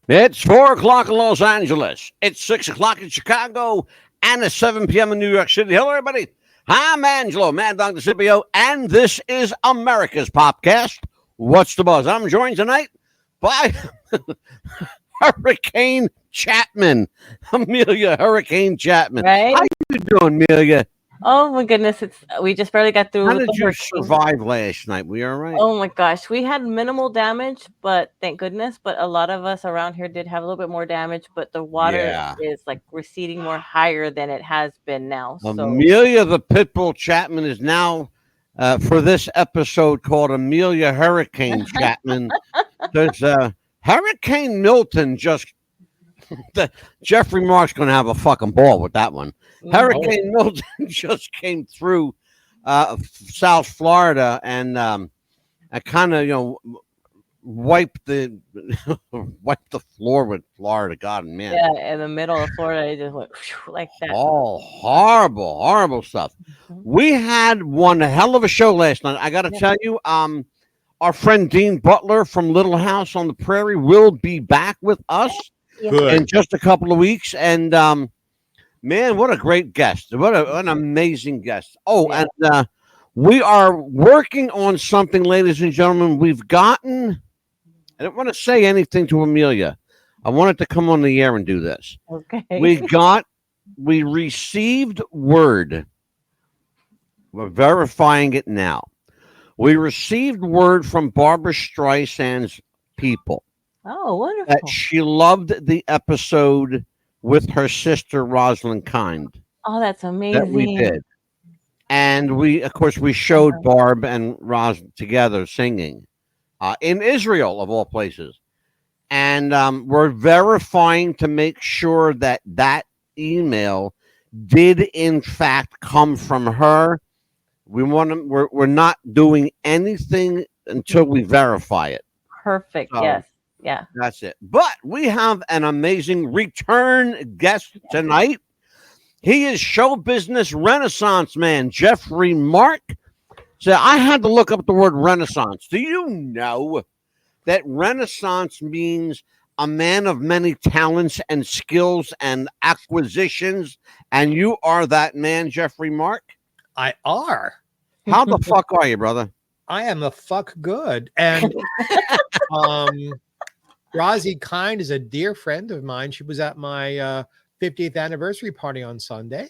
It's 4 o'clock in Los Angeles. It's 6 o'clock in Chicago. And it's 7 p.m. in New York City. Hello, everybody. I'm Angelo, Mad Dog the Scipio, and this is America's Popcast. What's the buzz? I'm joined tonight by Hurricane Chapman. Amelia Hurricane Chapman. Right? How you doing, Amelia? Oh my goodness, we just barely got through How with did the you hurricane. survive last night? We all right? Oh my gosh, we had minimal damage, but thank goodness. But a lot of us around here did have a little bit more damage, but the water Yeah. is like receding more higher than it has been now. So Amelia the Pitbull Chapman is now for this episode called Amelia Hurricane Chapman. There's Hurricane Milton just Geoffrey Mark's going to have a fucking ball with that one. Hurricane Milton just came through South Florida and I kind of wiped the wiped the floor with Florida. God, man. yeah, in the middle of Florida, it just went like that. Oh, horrible stuff. Mhm. We had one hell of a show last night. I got to tell you, our friend Dean Butler from Little House on the Prairie will be back with us in just a couple of weeks. And man, what a great guest! What an amazing guest! Oh, Yeah. and we are working on something, ladies and gentlemen. We've gotten. I don't want to say anything to Amelia. I wanted to come on the air and do this. Okay. We received word. We're verifying it now. We received word from Barbara Streisand's people Oh, wonderful. that she loved the episode with her sister Rosalind Kind Oh, that's that amazing. we did. And we, of course, we showed Barb and Ros together singing in Israel, of all places. And we're verifying to make sure that that email did, in fact, come from her. We're not doing anything until we verify it. Perfect. So, Yes. Yeah. That's it. But we have an amazing return guest tonight. He is show business renaissance man, Geoffrey Mark. So I had to look up the word renaissance. Do you know that renaissance means a man of many talents and skills and acquisitions? And you are that man, Geoffrey Mark? I are. How the fuck are you, brother? I am the fuck good. And Rosie Kind is a dear friend of mine. She was at my 50th anniversary party on Sunday.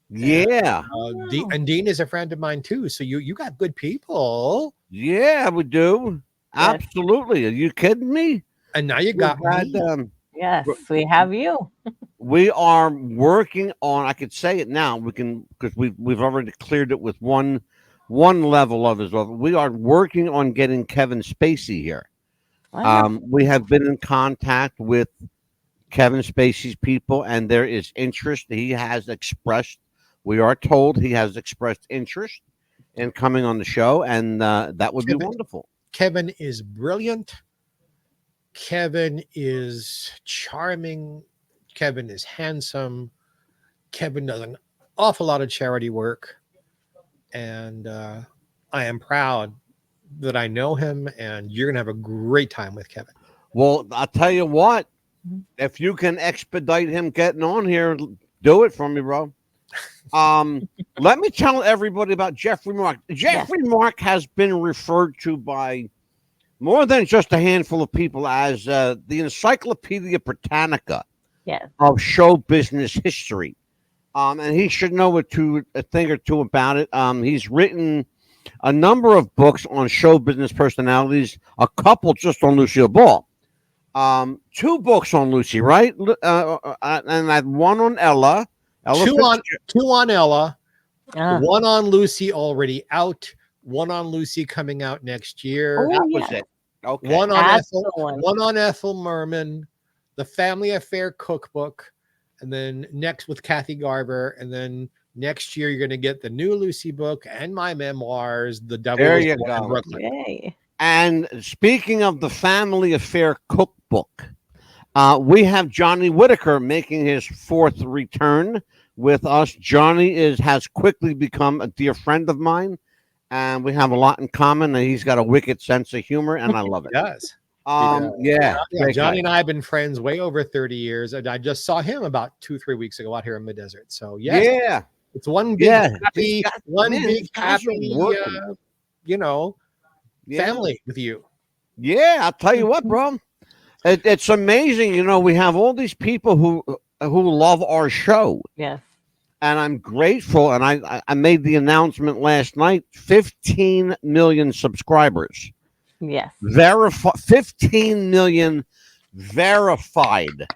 Yeah. And Dean is a friend of mine too. So you got good people. Yeah, we do. Yes. Absolutely. Are you kidding me? And now you got me. Yes, we have you. We are working on. I could say it now. We can because we've already cleared it with one level of his office. We are working on getting Kevin Spacey here. Wow. We have been in contact with Kevin Spacey's people, and there is interest. He has expressed. We are told he has expressed interest in coming on the show, and that would be wonderful. Kevin is brilliant. Kevin is charming. Kevin is handsome. Kevin does an awful lot of charity work. And I am proud that I know him, and you're going to have a great time with Kevin. Well, I'll tell you what, if you can expedite him getting on here, do it for me, bro. Let me tell everybody about Geoffrey Mark. Geoffrey Mark has been referred to by more than just a handful of people as the Encyclopedia Britannica of show business history. And he should know a thing or two about it. He's written a number of books on show business personalities, a couple just on Lucille Ball. 2 books on Lucy, right? And that one on Ella. Two on Ella. Ah. One on Lucy already out. One on Lucy coming out next year. Oh, That yeah. was it. Okay. One on That's Ethel. the one. One on Ethel Merman. The Family Affair cookbook. And then next with Kathy Garber. And then next year you're going to get the new Lucy book and my memoirs. The Devil There Was you Born in go. Brooklyn. Yay. And speaking of the Family Affair cookbook, we have Johnny Whitaker making his 4th return with us. Johnny has quickly become a dear friend of mine, and we have a lot in common. And he's got a wicked sense of humor, and I love it. He does. Yeah, Yeah, great Johnny guy. and I have been friends way over 30 years, and I just saw him about 2-3 weeks ago out here in the desert. So yes, Yeah, it's one big yeah. happy, These guys are working. you know, Yeah, family with you. yeah. I'll tell you what, bro. It's amazing. You know, we have all these people who love our show, Yes. and I'm grateful. And I made the announcement last night: 15 million subscribers, Yes. 15 million verified.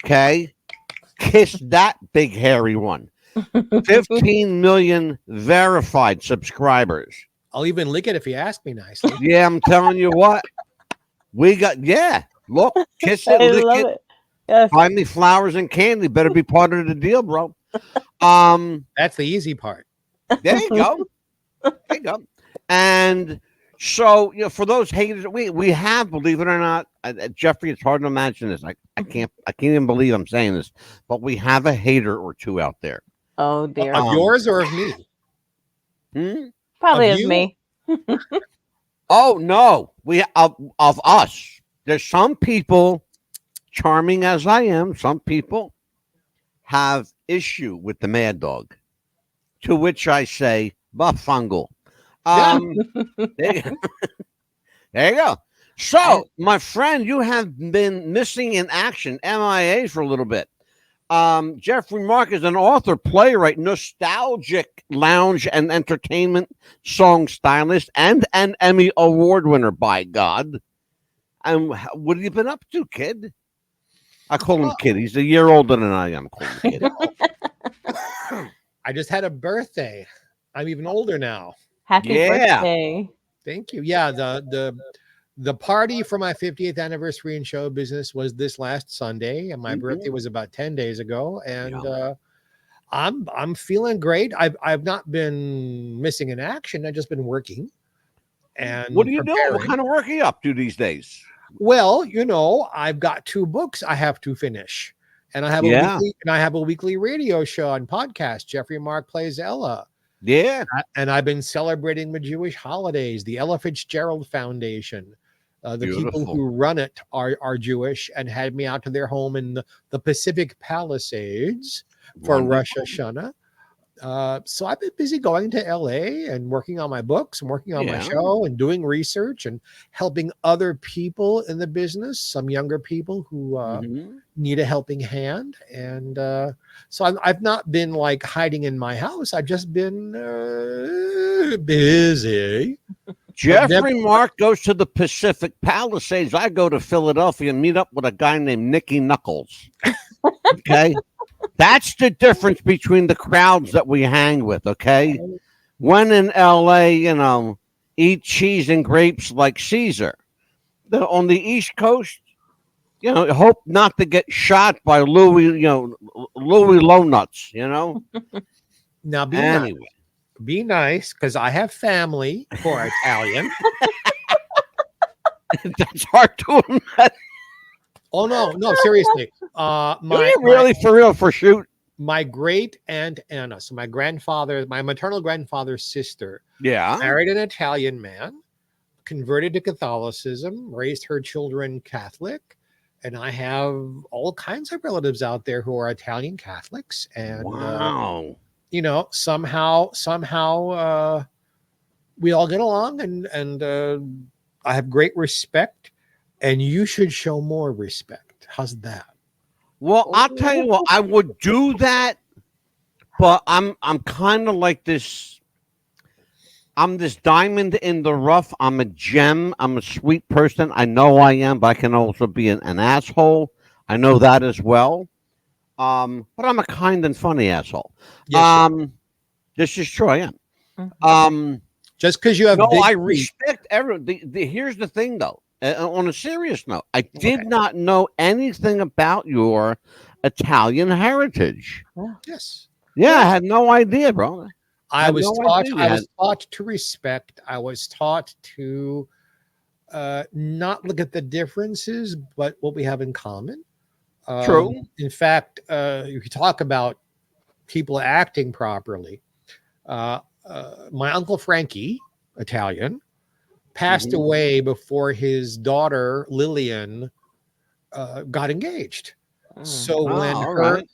Okay, kiss that big hairy one. 15 million verified subscribers. I'll even lick it if you ask me nicely. Yeah, I'm telling you what. We got, yeah. Look, kiss it, I lick love it, it. Yes. buy me flowers and candy. Better be part of the deal, bro. That's the easy part. There you go. There you go. And so, you know, for those haters, we have, believe it or not, Geoffrey, it's hard to imagine this. I can't even believe I'm saying this, but we have a hater or two out there. Oh dear. Of yours or of me? Probably of of you? me. Oh no, we of us. There's some people, charming as I am, some people have issue with the Mad Dog. To which I say, Bufungal. There you go. There you go. So, my friend, you have been missing in action, MIA for a little bit. Geoffrey Mark is an author, playwright, nostalgic lounge and entertainment song stylist, and an Emmy Award winner, by God. And what have you been up to, kid? I call him kid. He's a year older than I am. I call him kid. I just had a birthday. I'm even older now. Happy birthday. Thank you. Yeah, the party for my 50th anniversary in show business was this last Sunday, and my birthday was about 10 days ago. And I'm feeling great. I've not been missing in action. I've just been working. And what are you doing? What kind of work are you up to these days? Well, you know, I've got 2 books I have to finish, and I have a weekly radio show and podcast. Geoffrey Mark Plays Ella. Yeah, and I've been celebrating the Jewish holidays. The Ella Fitzgerald Foundation. The people who run it are Jewish and had me out to their home in the Pacific Palisades for Rosh Hashanah. So I've been busy going to LA and working on my books and working on my show and doing research and helping other people in the business, some younger people who need a helping hand. And so I've not been like hiding in my house. I've just been busy. Geoffrey Mark goes to the Pacific Palisades. I go to Philadelphia and meet up with a guy named Nicky Knuckles. Okay. That's the difference between the crowds that we hang with. Okay. When in LA, you know, eat cheese and grapes like Caesar. On the East Coast, you know, hope not to get shot by Louis Lownuts, you know. Now be nice, because I have family who are Italian. That's hard to imagine. Oh no, seriously. For real for shoot. My great aunt Anna, so my maternal grandfather's sister, married an Italian man, converted to Catholicism, raised her children Catholic, and I have all kinds of relatives out there who are Italian Catholics, and you know, somehow we all get along, and I have great respect, and you should show more respect. How's that? Well, I'll tell you what, I would do that, but I'm kind of like this. I'm this diamond in the rough. I'm a gem. I'm a sweet person. I know I am, but I can also be an asshole. I know that as well. But I'm a kind and funny asshole. Yes, this is true. I am. Just because you have I respect everyone. Here's the thing, though. On a serious note, I did not know anything about your Italian heritage. Yes. Yeah, I had no idea, bro. I was taught to respect. I was taught to not look at the differences, but what we have in common. True. In fact, you talk about people acting properly. My uncle Frankie, Italian, passed away before his daughter Lillian got engaged. So when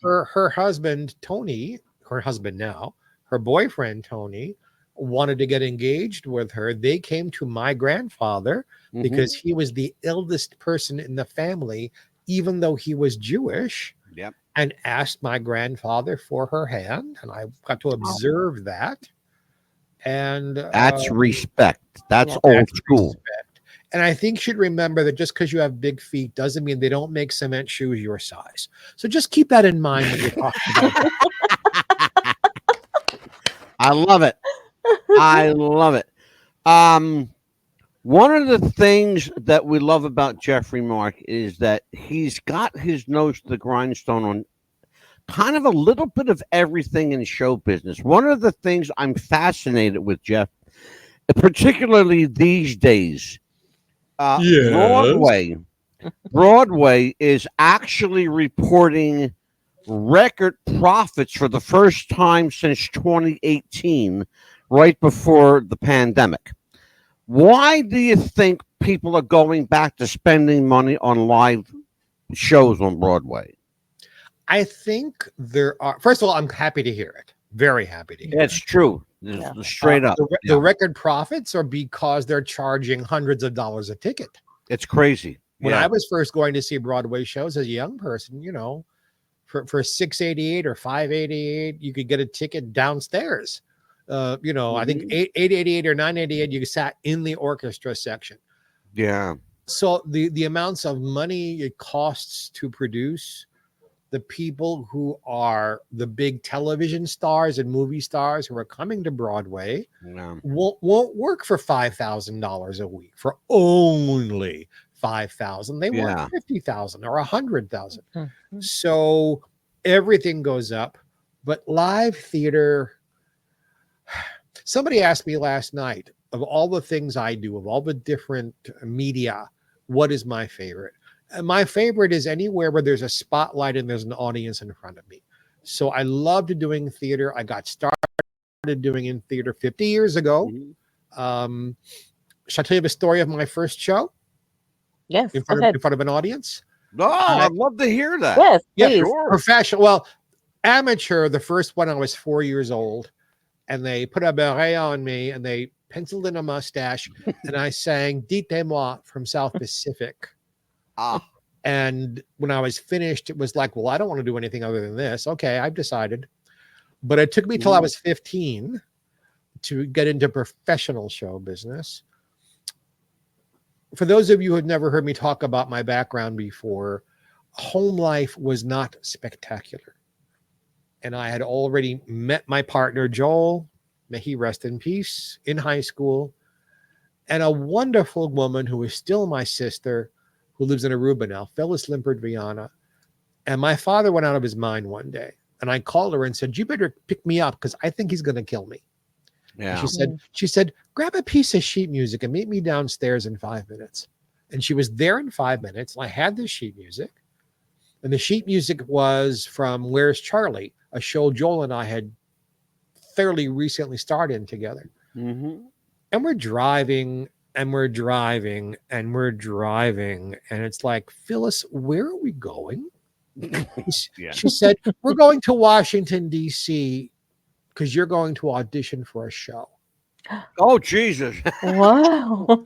her husband Tony, her husband now, her boyfriend Tony, wanted to get engaged with her, they came to my grandfather because he was the eldest person in the family, even though he was Jewish. Yep. And asked my grandfather for her hand, and I got to observe that. And that's respect. That's old school. Respect. And I think you should remember that just because you have big feet doesn't mean they don't make cement shoes your size. So just keep that in mind when you're talking about that. I love it. I love it. One of the things that we love about Geoffrey Mark is that he's got his nose to the grindstone on kind of a little bit of everything in show business. One of the things I'm fascinated with, Jeff, particularly these days, Broadway is actually reporting record profits for the first time since 2018, right before the pandemic. Why do you think people are going back to spending money on live shows on Broadway? I think there are, first of all, I'm happy to hear it. Very happy to hear It's true. Straight up. The record profits are because they're charging hundreds of dollars a ticket. It's crazy. When I was first going to see Broadway shows as a young person, for $6.88 or $5.88, you could get a ticket downstairs. I think $8.88 or $9.88, you sat in the orchestra section. Yeah. So the amounts of money it costs to produce the people who are the big television stars and movie stars who are coming to Broadway won't work for $5,000 a week for only $5,000. They want $50,000 or $100,000. So everything goes up, but live theater. Somebody asked me last night, of all the things I do, of all the different media, what is my favorite? And my favorite is anywhere where there's a spotlight and there's an audience in front of me. So I loved doing theater. I got started doing in theater 50 years ago. Should I tell you the story of my first show? Yes. In front of an audience? No, I'd love to hear that. Yes, yeah, please. sure. Professional. Well, amateur, the first one I was 4 years old, and they put a beret on me and they penciled in a mustache, and I sang Dites-moi from South Pacific. And when I was finished, it was like, well, I don't want to do anything other than this. Okay, I've decided. But it took me till I was 15 to get into professional show business. For those of you who have never heard me talk about my background before, home life was not spectacular. And I had already met my partner, Joel, may he rest in peace, in high school, and a wonderful woman who is still my sister, who lives in Aruba now, Phyllis Limpert Viana. And my father went out of his mind one day, and I called her and said, you better pick me up because I think he's going to kill me. Yeah. She said, grab a piece of sheet music and meet me downstairs in 5 minutes. And she was there in 5 minutes. I had the sheet music, and the sheet music was from Where's Charlie, a show Joel and I had fairly recently starred in together. And we're driving and we're driving and we're driving. And it's like, Phyllis, where are we going? She said, we're going to Washington, D.C. because you're going to audition for a show. Oh, Jesus. Wow.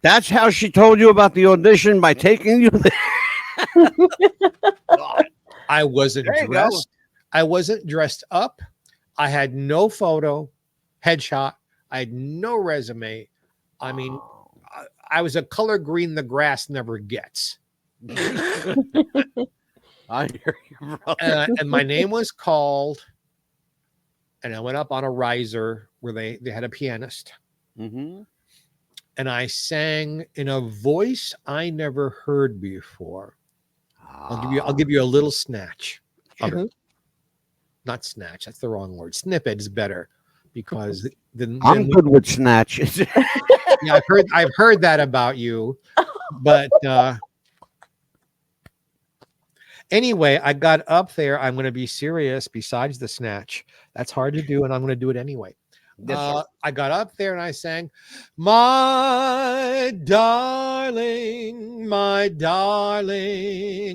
That's how she told you about the audition, by taking you there. I wasn't dressed. I wasn't dressed up. I had no photo, headshot. I had no resume. I mean, I was a color green the grass never gets. I hear you, brother. And my name was called, and I went up on a riser where they had a pianist. And I sang in a voice I never heard before. I'll give you a little snatch of it. Not snatch, that's the wrong word. Snippet is better, because I'm good with snatches. Yeah, I've heard that about you. But anyway, I got up there. I'm going to be serious. Besides the snatch, that's hard to do, and I'm going to do it anyway. Yes, sir. I got up there and I sang, my darling,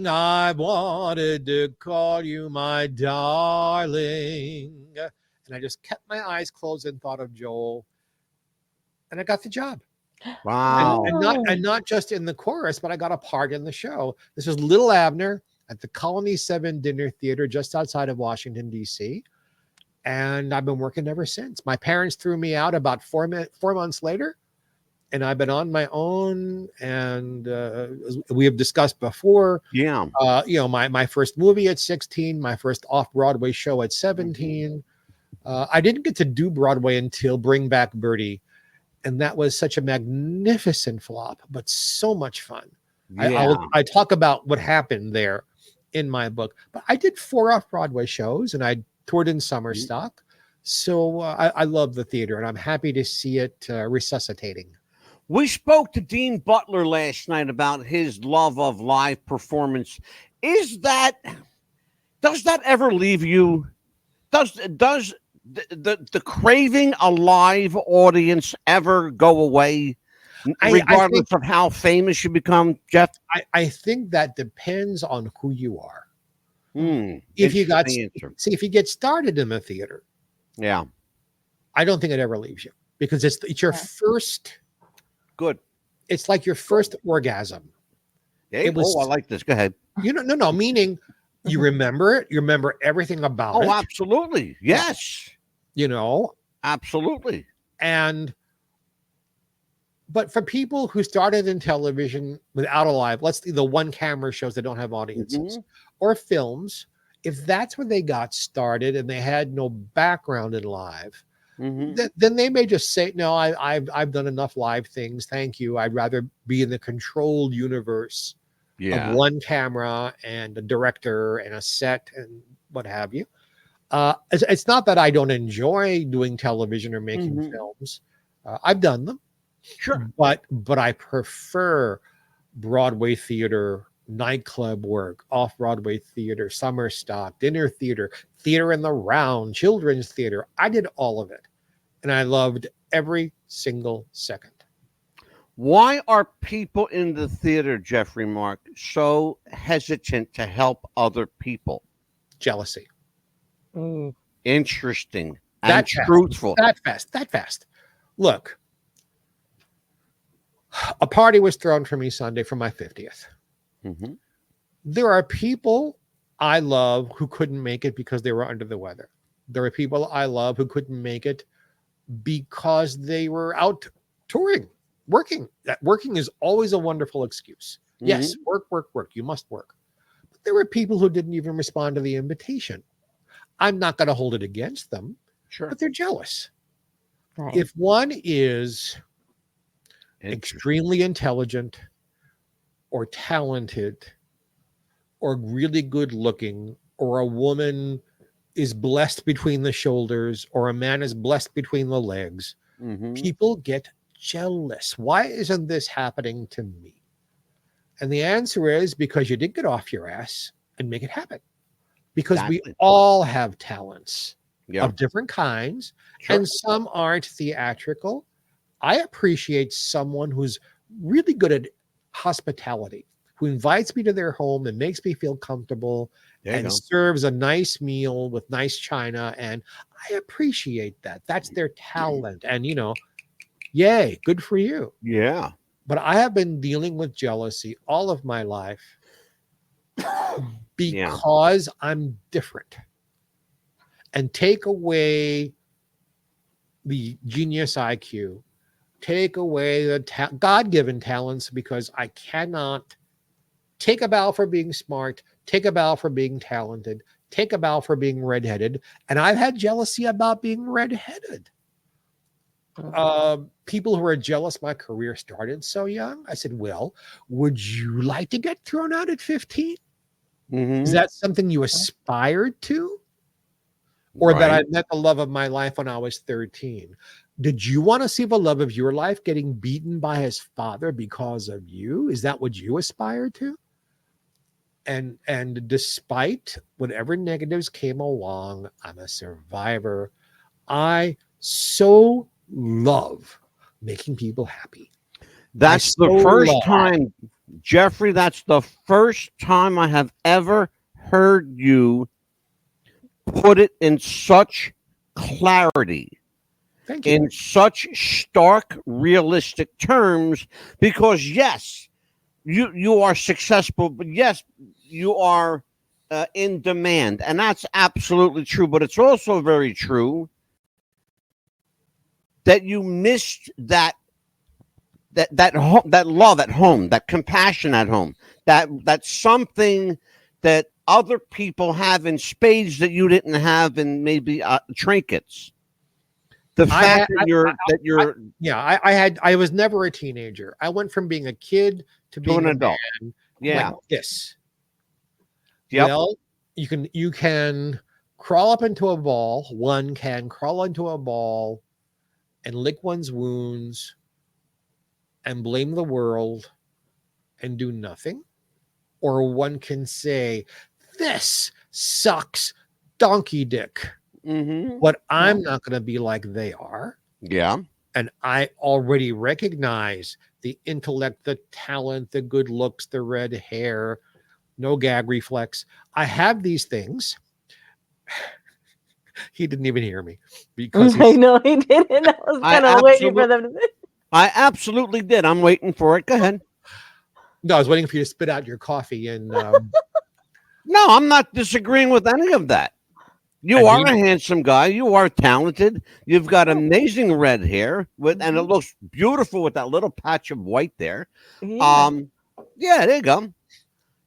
I wanted to call you my darling. And I just kept my eyes closed and thought of Joel. And I got the job. Wow. And not just in the chorus, but I got a part in the show. This was Little Abner at the Colony 7 Dinner Theater just outside of Washington, D.C. And I've been working ever since. My parents threw me out about 4 months later, and I've been on my own. And as we have discussed before, Yeah. My first movie at 16, my first off-Broadway show at 17. I didn't get to do Broadway until Bring Back Birdie, and that was such a magnificent flop, but so much fun. Yeah. I talk about what happened there in my book, but I did 4 off-Broadway shows, and I toured in summer stock. So I love the theater, and I'm happy to see it resuscitating. We spoke to Dean Butler last night about his love of live performance. Does that ever leave you? Does the craving a live audience ever go away, regardless of how famous you become, Jeff? I think that depends on who you are. If you get started in the theater, yeah, I don't think it ever leaves you, because it's your first. Good. It's like your first orgasm. I like this. Go ahead. No. Meaning, you remember it. You remember everything about it. Oh, absolutely. Yes. Absolutely. But for people who started in television without a live, the one camera shows that don't have audiences, or films, if that's when they got started and they had no background in live, then they may just say, no, I've done enough live things. Thank you. I'd rather be in the controlled universe of one camera and a director and a set and what have you. It's not that I don't enjoy doing television or making films. I've done them. Sure. But I prefer Broadway theater, nightclub work, off-Broadway theater, summer stock, dinner theater, theater in the round, children's theater. I did all of it, and I loved every single second. Why are people in the theater, Geoffrey Mark, so hesitant to help other people? Jealousy. Interesting. And truthful. That fast. Look, a party was thrown for me Sunday for my 50th. There are people I love who couldn't make it because they were under the weather. There are people I love who couldn't make it because they were out touring, working. That working is always a wonderful excuse. Yes, work. You must work. But there were people who didn't even respond to the invitation. I'm not going to hold it against them, but they're jealous. Right. If one is extremely intelligent or talented or really good looking, or a woman is blessed between the shoulders, or a man is blessed between the legs, people get jealous. Why isn't this happening to me? And the answer is because you didn't get off your ass and make it happen. Because we all have talents of different kinds, and some aren't theatrical. I appreciate someone who's really good at hospitality, who invites me to their home and makes me feel comfortable and serves a nice meal with nice china. And I appreciate that. That's their talent. And, yay, good for you. Yeah. But I have been dealing with jealousy all of my life because I'm different. And take away the genius IQ, take away the God-given talents, because I cannot take a bow for being smart, take a bow for being talented, take a bow for being redheaded. And I've had jealousy about being redheaded. People who are jealous my career started so young. I said, well, would you like to get thrown out at 15? Is that something you aspired to? Or that I met the love of my life when I was 13? Did you want to see the love of your life getting beaten by his father because of you? Is that what you aspired to? And despite whatever negatives came along, I'm a survivor. I so love making people happy. That's the first time, Jeffrey, that's the first time I have ever heard you put it in such clarity, Thank you. in such stark, realistic terms, because yes, you are successful, but yes, you are in demand, and that's absolutely true. But it's also very true that you missed that love at home, that compassion at home, that's something that other people have in spades that you didn't have in maybe trinkets. The fact I was never a teenager. I went from being a kid to being an adult. Man, Yeah. like this. Yep. Well, you can crawl up into a ball. One can crawl into a ball and lick one's wounds and blame the world and do nothing. Or one can say, this sucks, donkey dick. Mm-hmm. But I'm not going to be like they are. Yeah. And I already recognize the intellect, the talent, the good looks, the red hair, no gag reflex. I have these things. He didn't even hear me because I know he didn't. I was kind of waiting for them to say. I absolutely did. I'm waiting for it. Go ahead. No, I was waiting for you to spit out your coffee. And no, I'm not disagreeing with any of that. You are a handsome guy. You are talented. You've got amazing red hair, and it looks beautiful with that little patch of white there. Yeah. Yeah, there you go.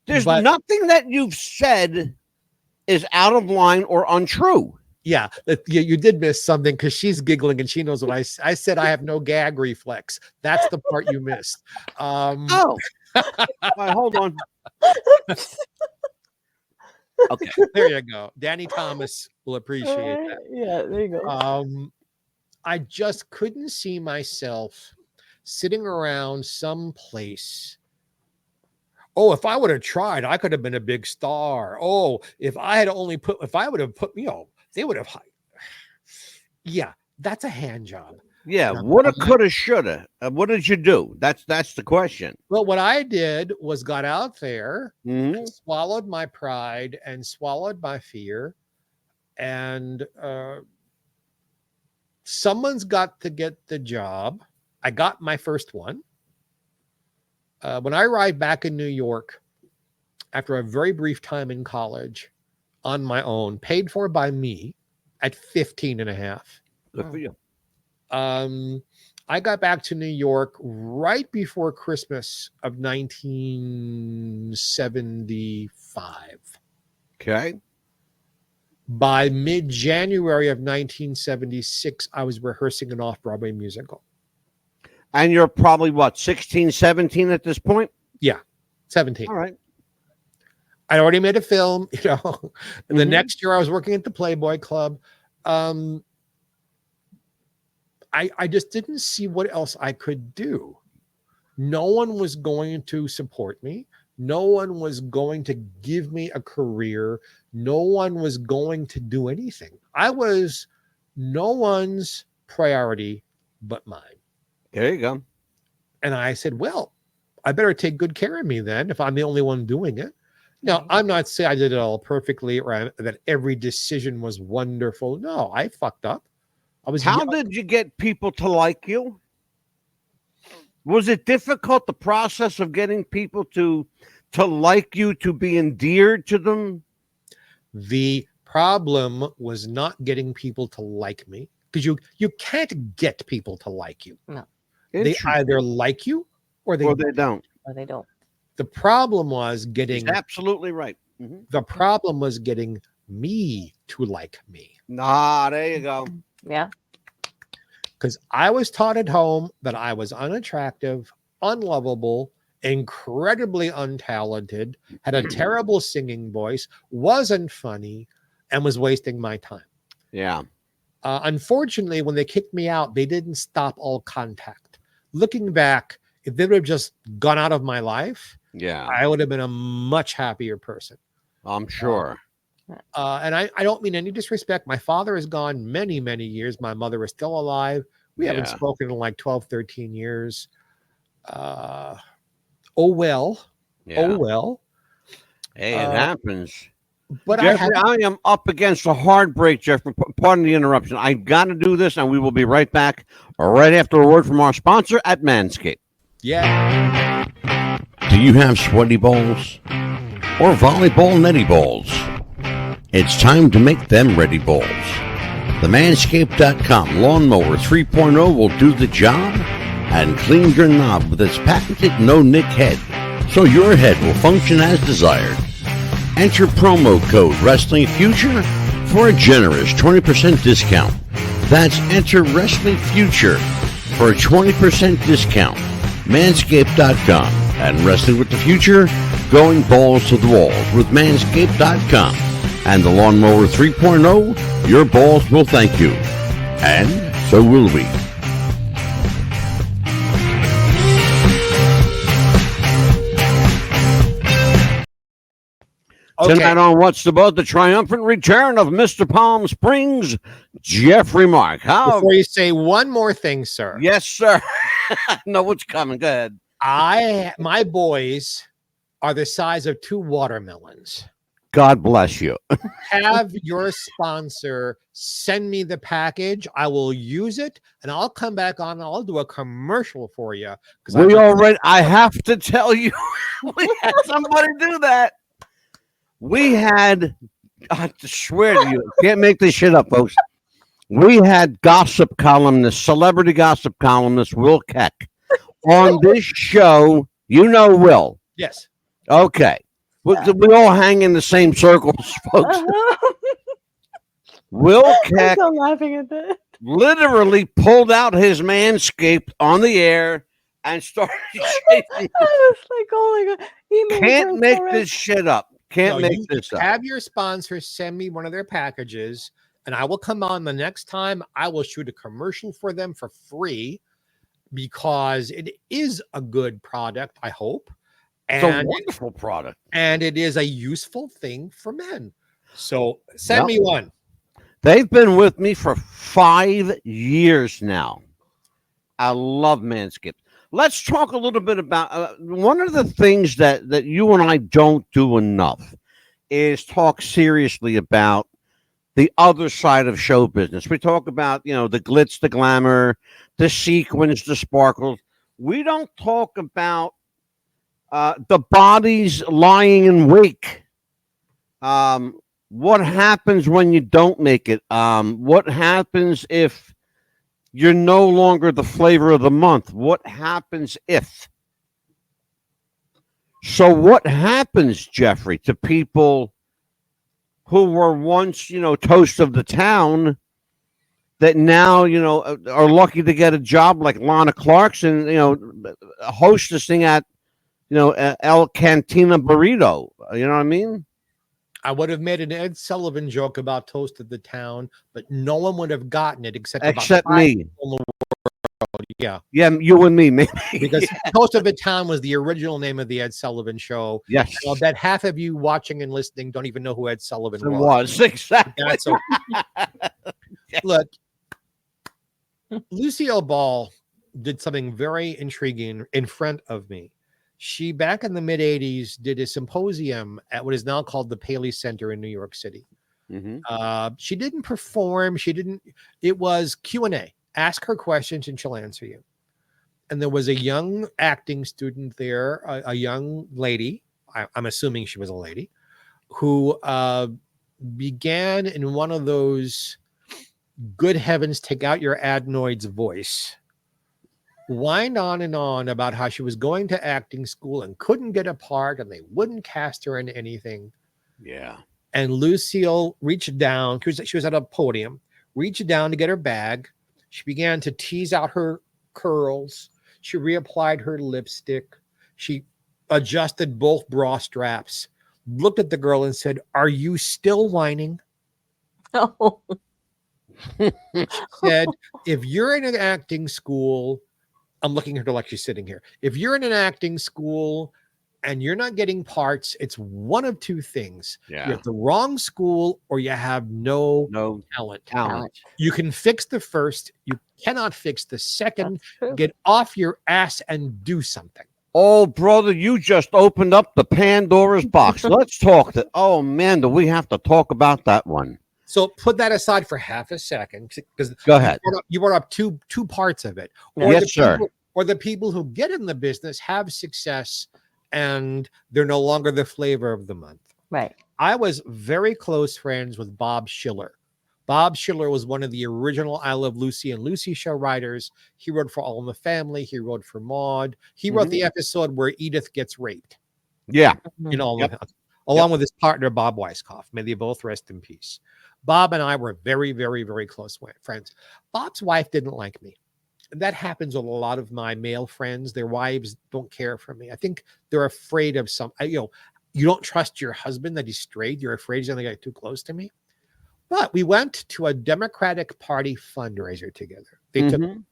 There's nothing that you've said is out of line or untrue. Yeah, you did miss something because she's giggling and she knows what I said. I have no gag reflex. That's the part you missed. Oh, right, hold on. Okay, there you go. Danny Thomas will appreciate that. Yeah, there you go. I just couldn't see myself sitting around some place. Oh, if I would have tried, I could have been a big star. Oh, if I would have put, they would have. Yeah, that's a hand job. Yeah, woulda, coulda, shoulda. What did you do? That's the question. Well, what I did was got out there, and swallowed my pride and swallowed my fear, and someone's got to get the job. I got my first one. When I arrived back in New York, after a very brief time in college, on my own, paid for by me at 15 and a half. Good for you. I got back to New York right before Christmas of 1975. Okay. By mid-January of 1976, I was rehearsing an off-Broadway musical. And you're probably, what, 16, 17 at this point? Yeah, 17. All right. I already made a film, and the next year I was working at the Playboy Club. I just didn't see what else I could do. No one was going to support me. No one was going to give me a career. No one was going to do anything. I was no one's priority but mine. There you go. And I said, well, I better take good care of me then if I'm the only one doing it. Now, I'm not saying I did it all perfectly or that every decision was wonderful. No, I fucked up. How did you get people to like you? Was it difficult, the process of getting people to like you, to be endeared to them? The problem was not getting people to like me, because you can't get people to like you. No. They either like you or they don't. Or they don't. The problem was getting... He's absolutely right. The problem was getting me to like me. There you go. Yeah. Because I was taught at home that I was unattractive, unlovable, incredibly untalented, had a terrible singing voice, wasn't funny, and was wasting my time. Yeah. Unfortunately, when they kicked me out, they didn't stop all contact. Looking back, if they would have just gone out of my life, yeah, I would have been a much happier person. I'm sure. And I don't mean any disrespect. My father is gone many, many years. My mother is still alive. We haven't spoken in like 12, 13 years. Oh, well. Yeah. Oh, well. Hey, it happens. But Jeffrey, I am up against a hard break, Jeffrey. Pardon the interruption. I've got to do this, and we will be right back right after a word from our sponsor at Manscaped. Yeah. Do you have sweaty balls or volleyball netty balls? It's time to make them ready balls. The Manscaped.com Lawnmower 3.0 will do the job and clean your knob with its patented no-nick head, so your head will function as desired. Enter promo code WrestlingFuture for a generous 20% discount. That's enter WrestlingFuture for a 20% discount. Manscaped.com and Wrestling with the Future, going balls to the walls with Manscaped.com and the Lawnmower 3.0. Your balls will thank you, and so will we. Okay. Tonight on What's the Buzz, the triumphant return of Mr. Palm Springs, Geoffrey Mark. How? Before you say one more thing, sir. Yes, sir. I know what's coming. Go ahead. My boys are the size of 2 watermelons. God bless you. Have your sponsor send me the package. I will use it, and I'll come back on and I'll do a commercial for you. I have to tell you, we had somebody do that. We had, I swear to you, can't make this shit up, folks. We had gossip columnist, celebrity gossip columnist Will Keck on this show. You know Will. Yes. Okay. We all hang in the same circles, folks. Will Keck I'm laughing at that. literally pulled out his Manscaped on the air and started shaking. I was like, oh my god. He made Can't it make so this shit up. Can't make this up. Have your sponsor send me one of their packages, and I will come on the next time. I will shoot a commercial for them for free because it is a good product, I hope. It's a wonderful product. And it is a useful thing for men. So send me one. They've been with me for 5 years now. I love Manscaped. Let's talk a little bit about one of the things that you and I don't do enough is talk seriously about the other side of show business. We talk about, the glitz, the glamour, the sequins, the sparkles. We don't talk about the bodies lying in wake. What happens when you don't make it? What happens if you're no longer the flavor of the month? What happens if? So what happens, Jeffrey, to people who were once, toast of the town that now, are lucky to get a job like Lana Clarkson, hostessing at, El Cantina Burrito. You know what I mean? I would have made an Ed Sullivan joke about Toast of the Town, but no one would have gotten it except me. Yeah. Yeah, you and me, maybe. Because Toast of the Town was the original name of the Ed Sullivan show. Yes. And I'll bet half of you watching and listening don't even know who Ed Sullivan It was. was, exactly. That's Look, Lucille Ball did something very intriguing in front of me. She, back in the mid-'80s, did a symposium at what is now called the Paley Center in New York City. Mm-hmm. She didn't perform. It was Q&A. Ask her questions and she'll answer you. And there was a young acting student there, a young lady, I'm assuming she was a lady, who began in one of those good heavens, take out your adenoids voice, whined on and on about how she was going to acting school and couldn't get a part and they wouldn't cast her in anything. Yeah. And Lucille reached down, she was at a podium, reached down to get her bag. She began to tease out her curls. She reapplied her lipstick. She adjusted both bra straps, looked at the girl and said, "Are you still whining?" Oh. She said, "If you're in an acting school," I'm looking at her like she's sitting here. "If you're in an acting school and you're not getting parts, it's one of two things. Yeah. You're at the wrong school or you have no talent. You can fix the first, you cannot fix the second. Get off your ass and do something. Oh, brother, you just opened up the Pandora's box. Let's talk to. Oh, man, do we have to talk about that one? So put that aside for half a second, because go ahead. You brought up two parts of it. Yes, sir. Or the people who get in the business have success, and they're no longer the flavor of the month. Right. I was very close friends with Bob Schiller. Bob Schiller was one of the original I Love Lucy and Lucy show writers. He wrote for All in the Family. He wrote for Maude. He wrote the episode where Edith gets raped. Yeah. You know, along with his partner, Bob Weisskopf. May they both rest in peace. Bob and I were very, very, very close friends. Bob's wife didn't like me. That happens with a lot of my male friends. Their wives don't care for me. I think they're afraid of you don't trust your husband that he's straight. You're afraid he's going to get too close to me. But we went to a Democratic Party fundraiser together. They took, and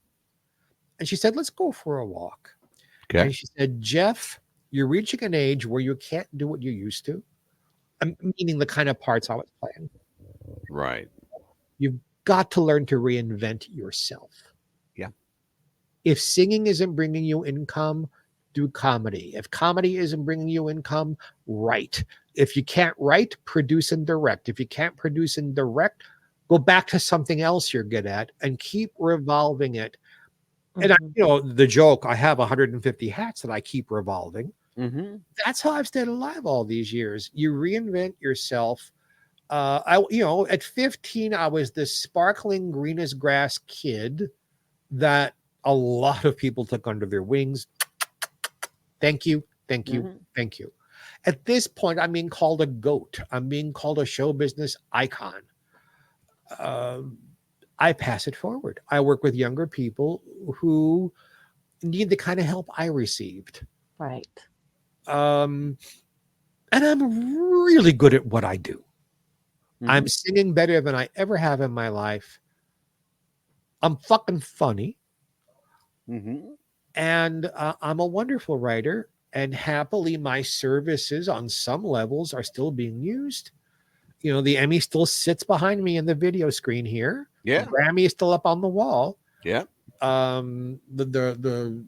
she said, let's go for a walk. Okay. And she said, Jeff, you're reaching an age where you can't do what you used to. I'm meaning the kind of parts I was playing. Right. You've got to learn to reinvent yourself. Yeah. If singing isn't bringing you income, do comedy. If comedy isn't bringing you income, write. If you can't write, produce and direct. If you can't produce and direct, go back to something else you're good at and keep revolving it. And the joke, I have 150 hats that I keep revolving. That's how I've stayed alive all these years. You reinvent yourself. At 15, I was this sparkling green as grass kid that a lot of people took under their wings. Thank you. Thank you. Thank you. At this point, I'm being called a goat. I'm being called a show business icon. I pass it forward. I work with younger people who need the kind of help I received. Right. And I'm really good at what I do. I'm singing better than I ever have in my life. I'm fucking funny. And I'm a wonderful writer. And happily, my services on some levels are still being used. The Emmy still sits behind me in the video screen here. Yeah. The Grammy is still up on the wall. Yeah. The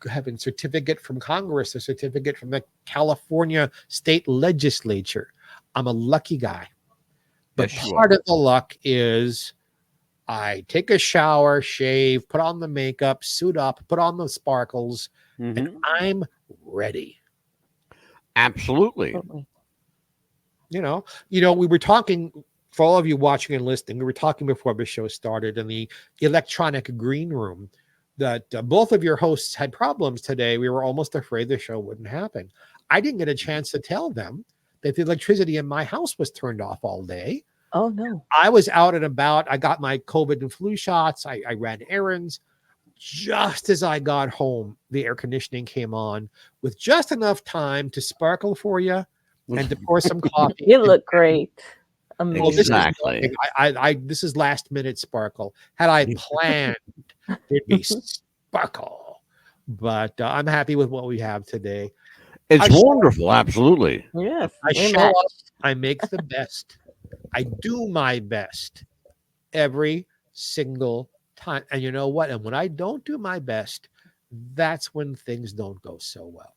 having certificate from Congress, a certificate from the California state legislature. I'm a lucky guy. But part of the luck is I take a shower, shave, put on the makeup, suit up, put on the sparkles, and I'm ready. Absolutely. We were talking, for all of you watching and listening, we were talking before the show started in the electronic green room that both of your hosts had problems today. We were almost afraid the show wouldn't happen. I didn't get a chance to tell them that the electricity in my house was turned off all day. Oh, no. I was out and about. I got my COVID and flu shots. I ran errands. Just as I got home, the air conditioning came on with just enough time to sparkle for you and to pour some coffee. You look great. Amazing. Well, Exactly. This is last minute sparkle. Had I planned, it'd be sparkle. But I'm happy with what we have today. It's wonderful. Absolutely. Yes. I show up. I make the best. I do my best every single time. And you know what? And when I don't do my best, that's when things don't go so well.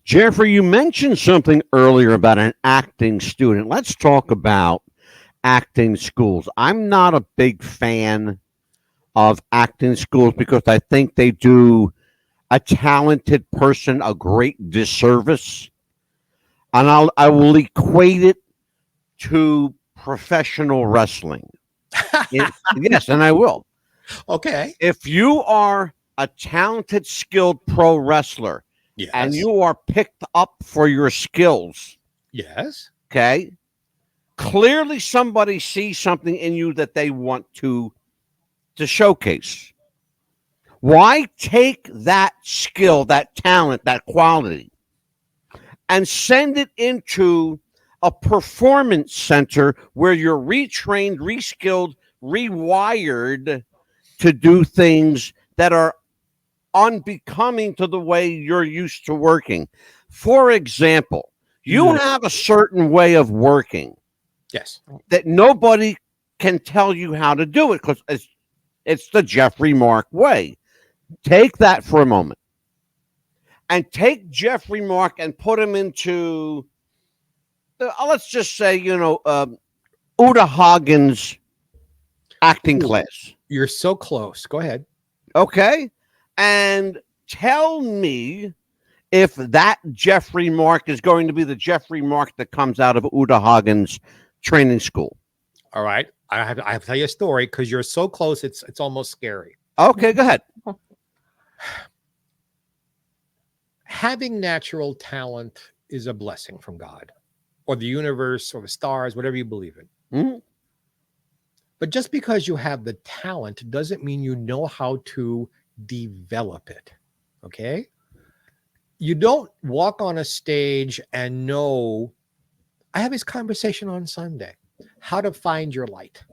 Geoffrey, you mentioned something earlier about an acting student. Let's talk about acting schools. I'm not a big fan of acting schools because I think they do a talented person a great disservice. And I will equate it to professional wrestling. Yes, and I will. Okay. If you are a talented, skilled pro wrestler, yes, and you are picked up for your skills, yes, okay, clearly somebody sees something in you that they want to showcase. Why take that skill, that talent, that quality, and send it into a performance center where you're retrained, reskilled, rewired to do things that are unbecoming to the way you're used to working? For example, you have a certain way of working Yes. that nobody can tell you how to do it because it's the Geoffrey Mark way. Take that for a moment and take Geoffrey Mark and put him into, let's just say, Uta Hagen's acting class. You're so close. Go ahead. Okay. And tell me if that Geoffrey Mark is going to be the Geoffrey Mark that comes out of Uta Hagen's training school. All right. I have to tell you a story because you're so close. It's almost scary. Okay, go ahead. Having natural talent is a blessing from God or the universe or the stars, whatever you believe in. Mhm. But just because you have the talent doesn't mean you know how to develop it. Okay? You don't walk on a stage and know. I have this conversation on Sunday. How to find your light.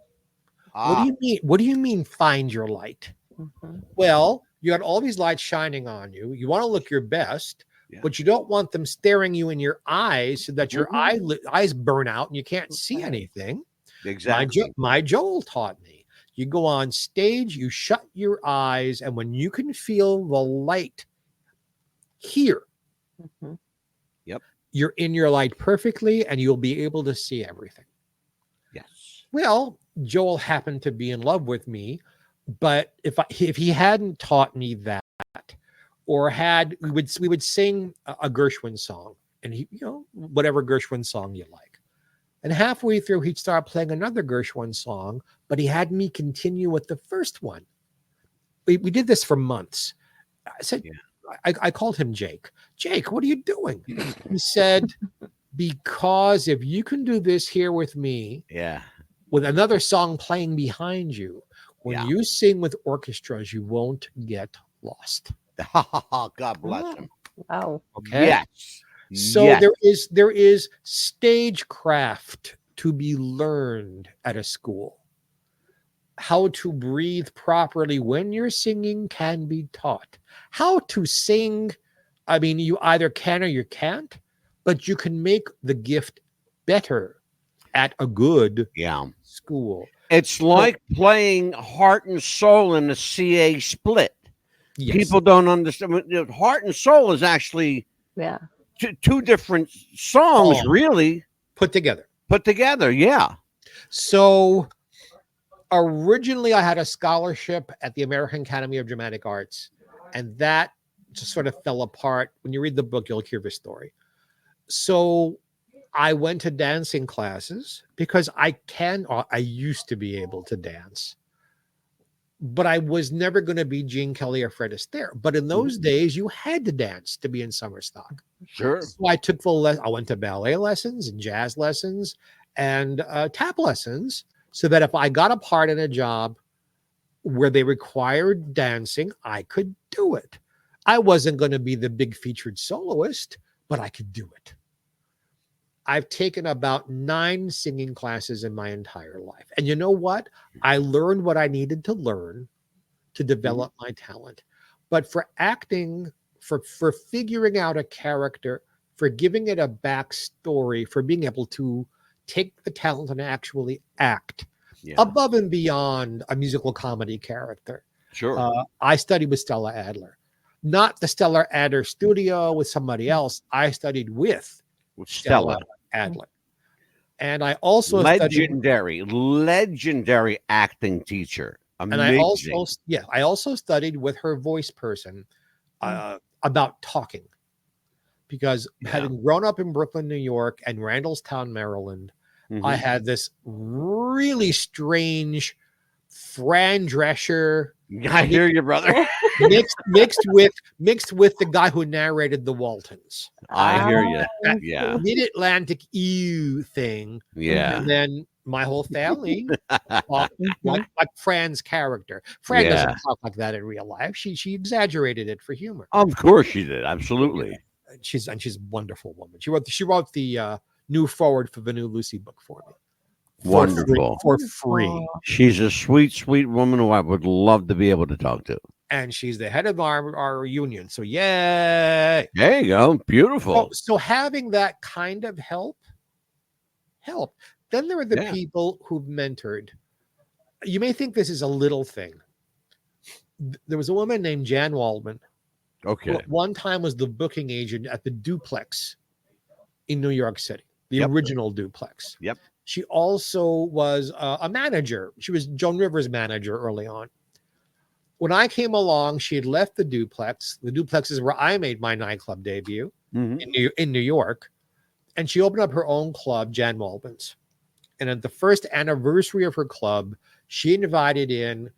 What do you mean? What do you mean find your light? Mm-hmm. Well, you got all these lights shining on you. You want to look your best, but you don't want them staring you in your eyes so that your eyes burn out and you can't see anything. Exactly. My Joel taught me. You go on stage, you shut your eyes, and when you can feel the light here, you're in your light perfectly, and you'll be able to see everything. Yes. Well, Joel happened to be in love with me, but if he hadn't taught me that, or we would sing a Gershwin song, and he, whatever Gershwin song you like, and halfway through he'd start playing another Gershwin song, but he had me continue with the first one. We did this for months. I said, I called him Jake. Jake, what are you doing? He said, because if you can do this here with me, with another song playing behind you, when you sing with orchestras, you won't get lost. God bless him. Wow. Okay. Yes. So there is stagecraft to be learned at a school. How to breathe properly when you're singing can be taught. How to sing, I mean, you either can or you can't, but you can make the gift better at a good school. It's like playing Heart and Soul in a CA split. Yes. People don't understand. Heart and Soul is actually two different songs, really put together. Yeah. So originally, I had a scholarship at the American Academy of Dramatic Arts, and that just sort of fell apart. When you read the book, you'll hear the story. So I went to dancing classes because I used to be able to dance, but I was never going to be Gene Kelly or Fred Astaire. But in those days, you had to dance to be in summer stock. Sure. So I took I went to ballet lessons and jazz lessons and tap lessons, so that if I got a part in a job where they required dancing, I could do it. I wasn't going to be the big featured soloist, but I could do it. I've taken about 9 singing classes in my entire life. And you know what? I learned what I needed to learn to develop my talent. But for acting, for figuring out a character, for giving it a backstory, for being able to take the talent and actually act above and beyond a musical comedy character. Sure. I studied with Stella Adler. Not the Stella Adler studio with somebody else. I studied with Stella Adler. And I also legendary acting teacher. Amazing. And I also studied with her voice person about talking. Because having grown up in Brooklyn, New York, and Randallstown, Maryland, I had this really strange Fran Drescher. I hear you, brother. mixed with the guy who narrated the Waltons. I hear you. Yeah. Mid-Atlantic EU thing. Yeah. And then my whole family like Fran's character. Fran doesn't talk like that in real life. She exaggerated it for humor. Of course she did. Absolutely. She's a wonderful woman. She wrote the new forward for the new Lucy book for me. Wonderful. For free. She's a sweet, sweet woman who I would love to be able to talk to. and she's the head of our union. So yay! There you go. Beautiful. So having that kind of help. Then there are the people who've mentored. You may think this is a little thing. There was a woman named Jan Waldman. Okay. Who at one time was the booking agent at the Duplex in New York City, the original Duplex. Yep. She also was a manager. She was Joan Rivers' manager early on. When I came along, she had left the Duplex. The Duplex is where I made my nightclub debut in New York. And she opened up her own club, Jan Waldman's. And at the first anniversary of her club, she invited in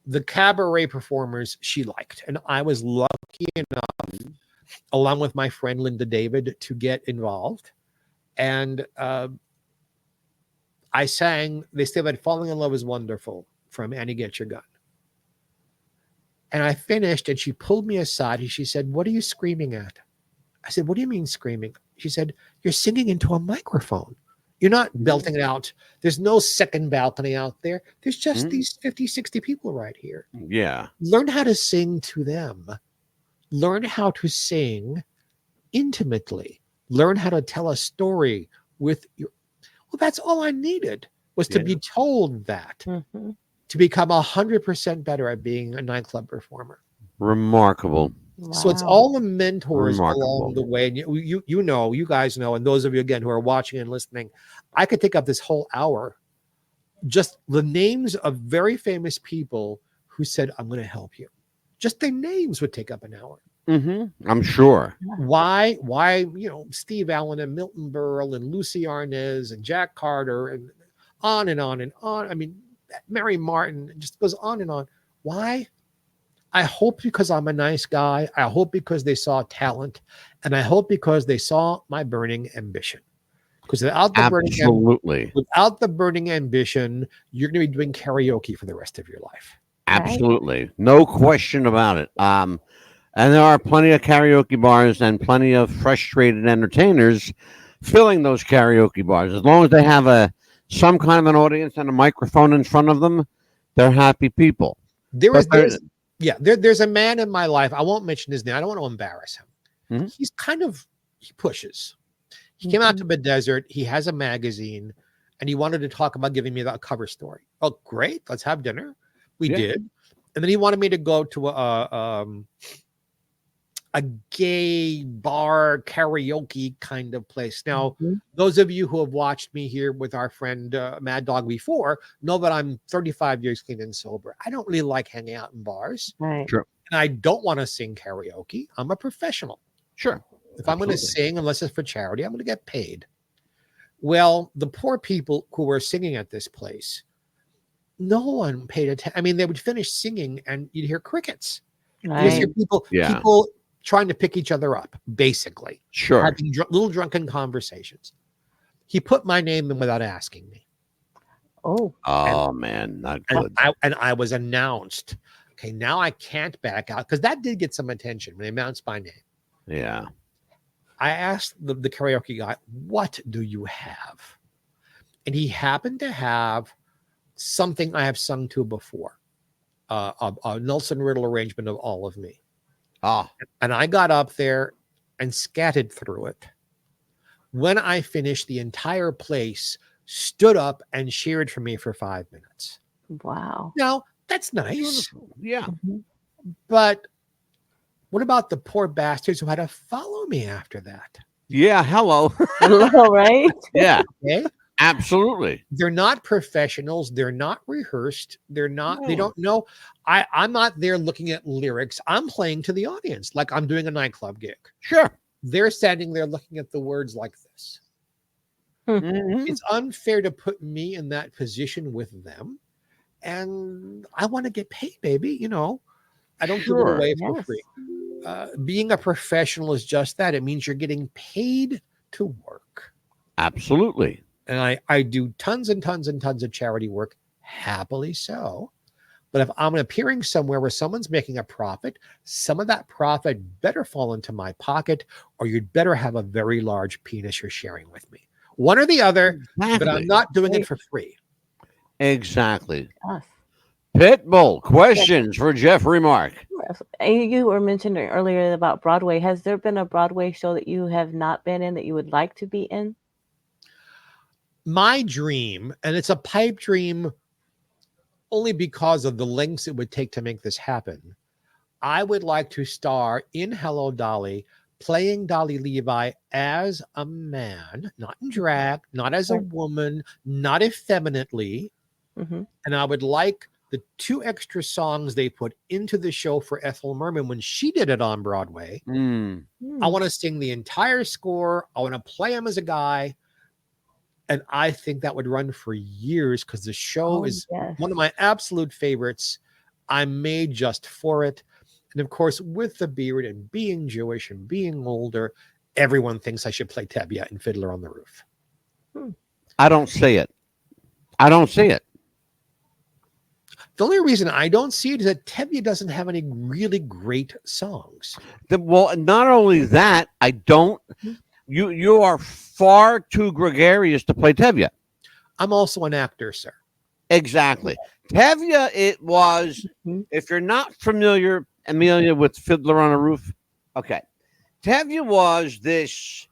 the cabaret performers she liked. And I was lucky enough, along with my friend Linda David, to get involved. And I sang, they say that Falling in Love is Wonderful from Annie Get Your Gun. And I finished and she pulled me aside and she said, "What are you screaming at?" I said, "What do you mean screaming?" She said, "You're singing into a microphone. You're not belting it out. There's no second balcony out there. There's just these 50, 60 people right here. Yeah. Learn how to sing to them. Learn how to sing intimately. Learn how to tell a story with your..." Well, that's all I needed was to be told that, to become 100% better at being a nightclub performer. Remarkable. Wow. So it's all the mentors Remarkable. along the way. And you know, you guys know, and those of you again who are watching and listening, I could take up this whole hour. Just the names of very famous people who said, "I'm going to help you." Just their names would take up an hour. I'm sure. Why, Steve Allen and Milton Berle and Lucy Arnaz and Jack Carter and on and on and on. I mean, Mary Martin, it just goes on and on. Why? I hope because I'm a nice guy. I hope because they saw talent. And I hope because they saw my burning ambition. Because without the burning ambition, you're going to be doing karaoke for the rest of your life. Absolutely. No question about it. And there are plenty of karaoke bars and plenty of frustrated entertainers filling those karaoke bars. As long as they have some kind of an audience and a microphone in front of them, they're happy people. There's a man in my life. I won't mention his name. I don't want to embarrass him. He pushes. He came out to the desert. He has a magazine and he wanted to talk about giving me a cover story. Oh, great. Let's have dinner. We did. And then he wanted me to go to a gay bar karaoke kind of place. Now, those of you who have watched me here with our friend Mad Dog before know that I'm 35 years clean and sober. I don't really like hanging out in bars. Right. Sure. And I don't want to sing karaoke. I'm a professional. Sure. If I'm going to sing, unless it's for charity, I'm going to get paid. Well, the poor people who were singing at this place, no one paid attention. I mean, they would finish singing and you'd hear crickets. Right. You'd hear people trying to pick each other up, basically. Sure. Having little drunken conversations. He put my name in without asking me. Oh, man, not good. And I was announced. Okay, now I can't back out because that did get some attention when they announced my name. Yeah. I asked the karaoke guy, "What do you have?" And he happened to have something I have sung to before, a Nelson Riddle arrangement of All of Me. And I got up there and scattered through it. When I finished, the entire place stood up and cheered for me for 5 minutes. wow. Now, that's nice. Yeah. But what about the poor bastards who had to follow me after that? Yeah. Hello. Hello, right? Yeah. Okay. Absolutely. They're not professionals. They're not rehearsed. They don't know. I'm not there looking at lyrics. I'm playing to the audience like I'm doing a nightclub gig. Sure. They're standing there looking at the words like this. It's unfair to put me in that position with them. And I want to get paid, baby. I don't give it away for free. Being a professional is just that. It means you're getting paid to work. Absolutely. And I do tons and tons and tons of charity work, happily so. But if I'm appearing somewhere where someone's making a profit, some of that profit better fall into my pocket, or you'd better have a very large penis you're sharing with me. One or the other, but I'm not doing it for free. Exactly. Us. Pitbull, questions for Geoffrey Mark. You were mentioning earlier about Broadway. Has there been a Broadway show that you have not been in that you would like to be in? My dream, and it's a pipe dream only because of the lengths it would take to make this happen. I would like to star in Hello, Dolly, playing Dolly Levi as a man, not in drag, not as a woman, not effeminately. Mm-hmm. And I would like the 2 extra songs they put into the show for Ethel Merman when she did it on Broadway. I want to sing the entire score. I want to play him as a guy. And I think that would run for years because the show is one of my absolute favorites. I'm made just for it. And of course, with the beard and being Jewish and being older, everyone thinks I should play Tevye in Fiddler on the Roof. I don't see it. I don't see it. The only reason I don't see it is that Tevye doesn't have any really great songs. Well, not only that, I don't. You are far too gregarious to play Tevye. I'm also an actor, sir. Exactly. Tevye, it was, if you're not familiar, Amelia, with Fiddler on a Roof, okay. Tevye was this,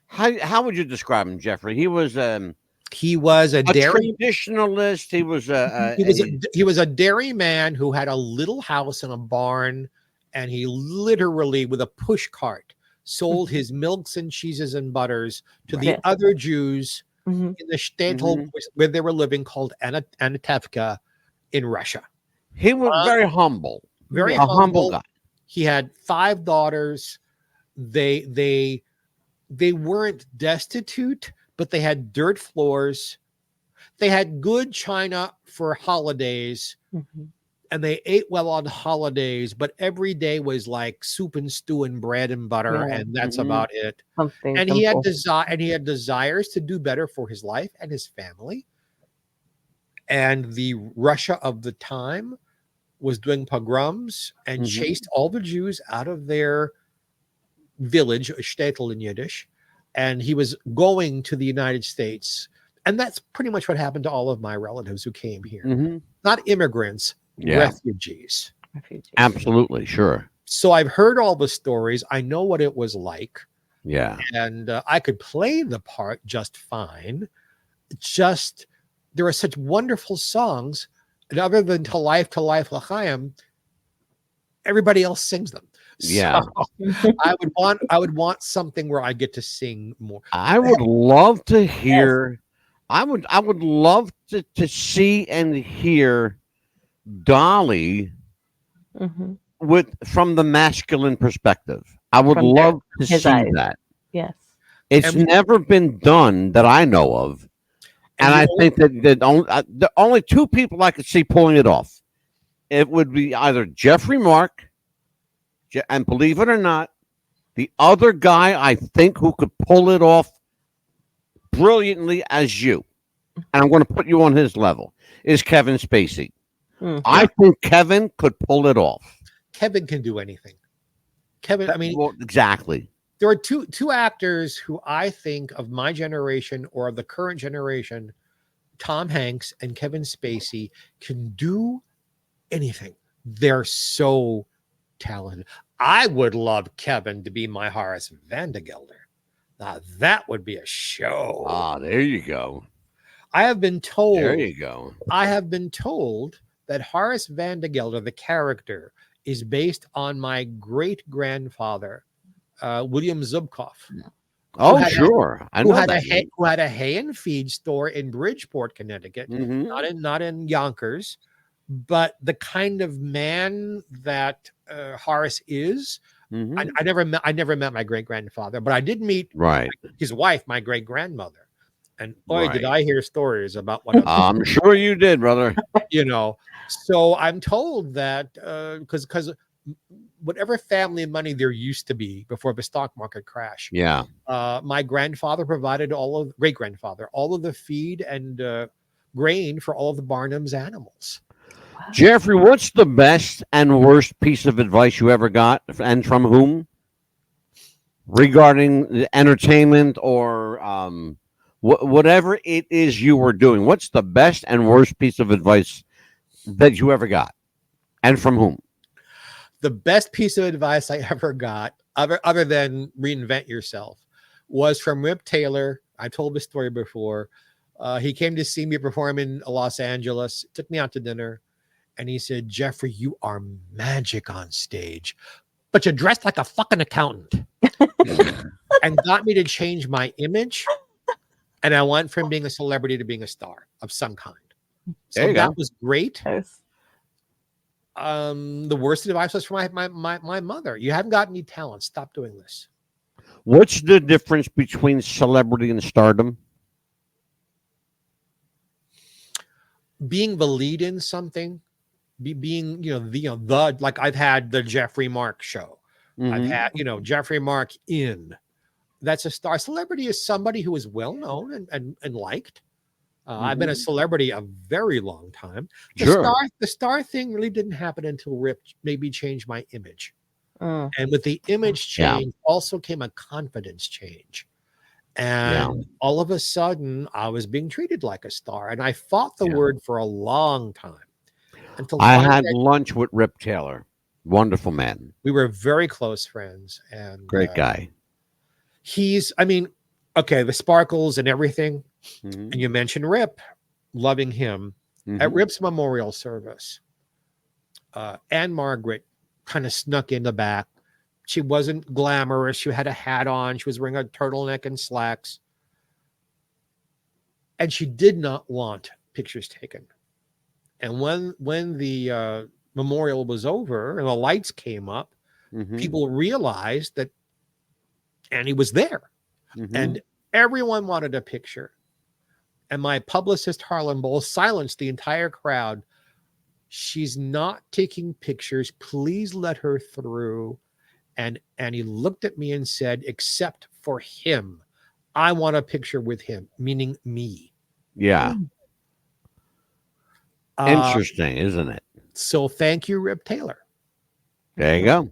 how would you describe him, Jeffrey? He was a dairy traditionalist. He was a dairy man who had a little house and a barn, and he literally, with a push cart, sold his milks and cheeses and butters to the other Jews in the shtetl where they were living, called Anatevka in Russia. He was very humble. Very humble guy. He had 5 daughters. They weren't destitute, but they had dirt floors. They had good china for holidays. And they ate well on holidays, but every day was like soup and stew and bread and butter, and that's about it. And he had desires to do better for his life and his family. And the Russia of the time was doing pogroms and chased all the Jews out of their village, shtetl in Yiddish, and he was going to the United States. And that's pretty much what happened to all of my relatives who came here. Not immigrants. Refugees. Absolutely, sure. So I've heard all the stories. I know what it was like. Yeah. And I could play the part just fine. Just, there are such wonderful songs. And other than To Life, L'chaim, everybody else sings them. Yeah. So I would want something where I get to sing more. I would love to hear, I would love to see and hear Dolly from the masculine perspective. I would love to see that. Yes. It's never been done that I know of. And I think that the only 2 people I could see pulling it off, it would be either Geoffrey Mark, and believe it or not, the other guy I think who could pull it off brilliantly as you, and I'm going to put you on his level, is Kevin Spacey. I think Kevin could pull it off. Kevin can do anything. Kevin, I mean, exactly. There are two actors who I think of my generation or of the current generation, Tom Hanks and Kevin Spacey, can do anything. They're so talented. I would love Kevin to be my Horace Vandergelder. Now that would be a show. Ah, there you go. I have been told. There you go. I have been told that Horace Vandergelder, the character, is based on my great-grandfather, William Zubkoff. Oh, sure. I know who had a hay and feed store in Bridgeport, Connecticut, not in Yonkers, but the kind of man that Horace is. I never met my great-grandfather, but I did meet his wife, my great-grandmother. And boy, did I hear stories about what I'm sure you did, brother. So I'm told that because whatever family money there used to be before the stock market crash, my grandfather provided great-grandfather all of the feed and grain for all of the Barnum's animals. Wow. Geoffrey, what's the best and worst piece of advice you ever got, and from whom, regarding entertainment or whatever it is you were doing? What's the best and worst piece of advice that you ever got, and from whom? The best piece of advice I ever got, other than reinvent yourself, was from Rip Taylor. I told this story before. He came to see me perform in Los Angeles, took me out to dinner, and he said, Geoffrey, you are magic on stage, but you're dressed like a fucking accountant. And got me to change my image. And I went from being a celebrity to being a star of some kind. So that was great. Yes. The worst advice was from my mother. You haven't got any talent. Stop doing this. What's the difference between celebrity and stardom? Being the lead in something, being the like I've had the Geoffrey Mark show. I've had Geoffrey Mark in. That's a star. Celebrity is somebody who is well known and liked. I've been a celebrity a very long time. The star thing really didn't happen until Rip maybe changed my image. And with the image change also came a confidence change. And all of a sudden, I was being treated like a star. And I fought the word for a long time. Until I had lunch with Rip Taylor. Wonderful man. We were very close friends. And great guy. The sparkles and everything. And you mentioned Rip, loving him. At Rip's memorial service, Anne Margaret kind of snuck in the back. She wasn't glamorous. She had a hat on. She was wearing a turtleneck and slacks. And she did not want pictures taken. And when the memorial was over and the lights came up, people realized that Annie was there. And everyone wanted a picture. And my publicist, Harlan Bowles, silenced the entire crowd. She's not taking pictures. Please let her through. And he looked at me and said, except for him. I want a picture with him, meaning me. Yeah. Interesting, isn't it? So thank you, Rip Taylor. There you go.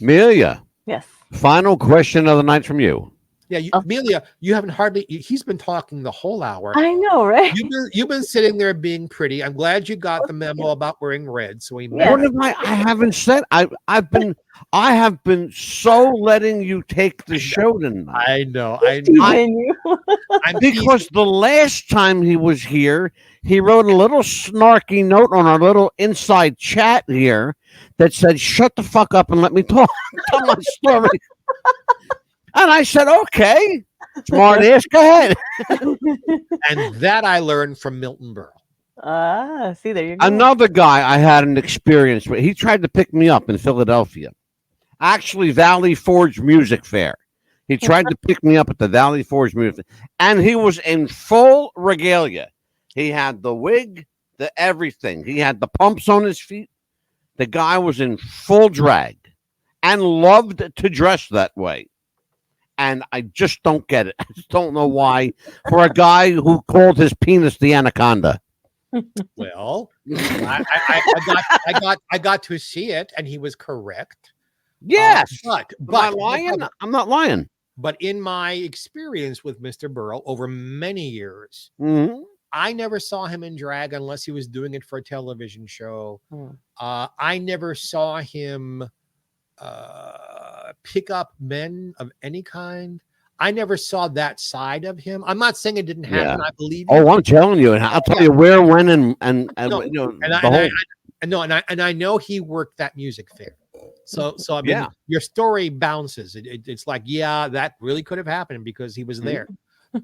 Amelia. Yes. Final question of the night from you. Yeah, Amelia, you haven't he's been talking the whole hour. I know, right? You've been sitting there being pretty. I'm glad you got the memo about wearing red. So we What have I haven't said. I have been so letting you take the show tonight. I know. Because the last time he was here, he wrote a little snarky note on our little inside chat here that said, shut the fuck up and let me tell my story. And I said, okay, smart ass, go ahead. And that I learned from Milton Berle. See, there you go. Another guy I had an experience with. He tried to pick me up in Philadelphia. Actually, Valley Forge Music Fair. He tried to pick me up at the Valley Forge Music Fair. And he was in full regalia. He had the wig, the everything. He had the pumps on his feet. The guy was in full drag and loved to dress that way. And I just don't get it. I just don't know why. For a guy who called his penis the anaconda. Well, I got to see it, and he was correct. Yes, but am I lying? I'm not lying. But in my experience with Mr. Berle over many years, I never saw him in drag unless he was doing it for a television show. I never saw him pick up men of any kind. I never saw that side of him. I'm not saying it didn't happen. I believe you. I'm telling you, and I'll tell you where, when, and I know he worked that music fair. So I mean, your story bounces. It's like, that really could have happened because he was there.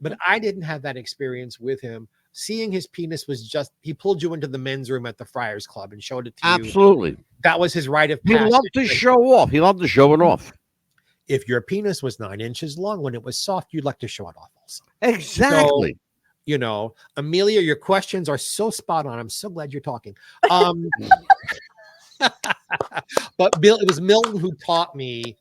But I didn't have that experience with him. Seeing his penis was just, he pulled you into the men's room at the Friars Club and showed it to you. Absolutely. That was his rite of passage. He loved to show off. He loved to show it off. If your penis was 9 inches long, when it was soft, you'd like to show it off also. Exactly. So, Amelia, your questions are so spot on. I'm so glad you're talking. But Bill, it was Milton who taught me,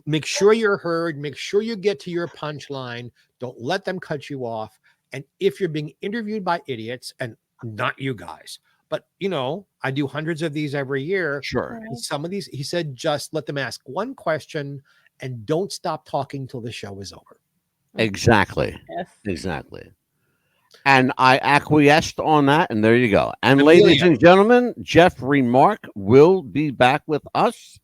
make sure you're heard, make sure you get to your punchline. Don't let them cut you off. And if you're being interviewed by idiots, and not you guys, but I do hundreds of these every year. Sure. And some of these, he said, just let them ask one question and don't stop talking till the show is over. Exactly. Yes. Exactly. And I acquiesced on that, and there you go. And Amelia. ladies and gentlemen, Geoffrey Mark will be back with us.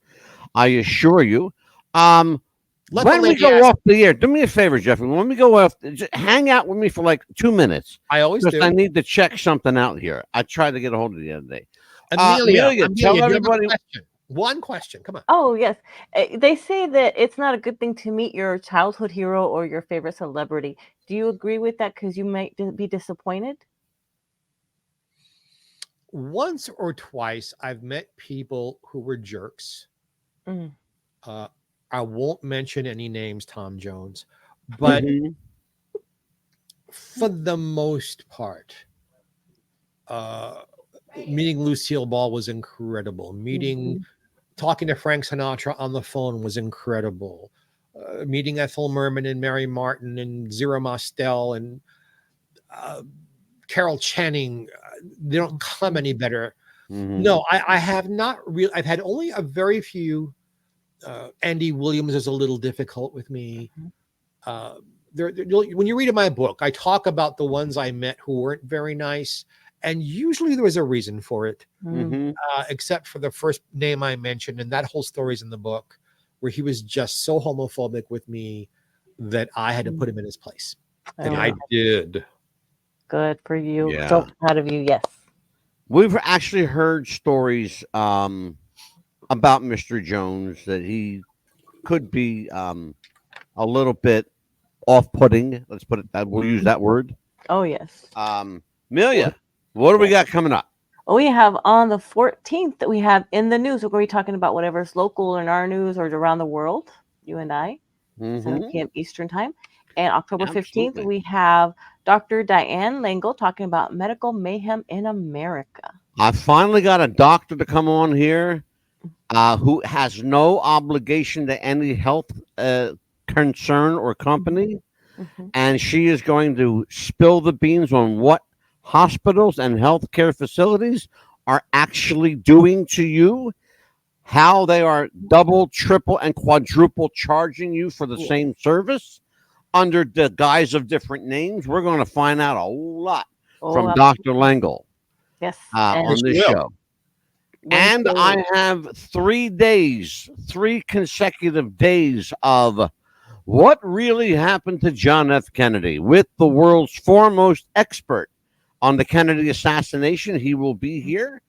I assure you. Let the When we lady go ask. off the air, do me a favor, Jeffrey. When we go off, just hang out with me for like 2 minutes. I always Because do. I need to check something out here. I tried to get a hold of you the other day. Amelia, tell do you have a everybody. question? One question. Come on. Oh, yes. They say that it's not a good thing to meet your childhood hero or your favorite celebrity. Do you agree with that? Because you might be disappointed. Once or twice, I've met people who were jerks. Mm. I won't mention any names, Tom Jones, but Mhm. for the most part, meeting Lucille Ball was incredible. Talking to Frank Sinatra on the phone was incredible. Meeting Ethel Merman and Mary Martin and Zero Mostel and Carol Channing, they don't come any better. Mhm. No, I have not really. I've had only a very few. Andy Williams is a little difficult with me. When you read in my book, I talk about the ones I met who weren't very nice, and usually there was a reason for it. Mhm. Except for the first name I mentioned, and that whole story's in the book, where he was just so homophobic with me that I had to put him in his place, and I did. Good for you. Yeah. So proud of you. Yes. We've actually heard stories about Mr. Jones that he could be a little bit off-putting. Let's put it that. We'll use that word. Oh, yes. Amelia, what do we got coming up? We have on the 14th that we have in the news. We're going to be talking about whatever's local in our news or around the world. You and I, 7 p.m. Eastern time. And October 15th, we have Dr. Diane Langle talking about medical mayhem in America. I finally got a doctor to come on here who has no obligation to any health concern or company. And she is going to spill the beans on what hospitals and healthcare facilities are actually doing to you, how they are double, triple, and quadruple charging you for the same service under the guise of different names. We're going to find out a whole lot from Dr. Langle on this show. And I have 3 days, 3 consecutive days of what really happened to John F. Kennedy with the world's foremost expert on the Kennedy assassination. He will be here.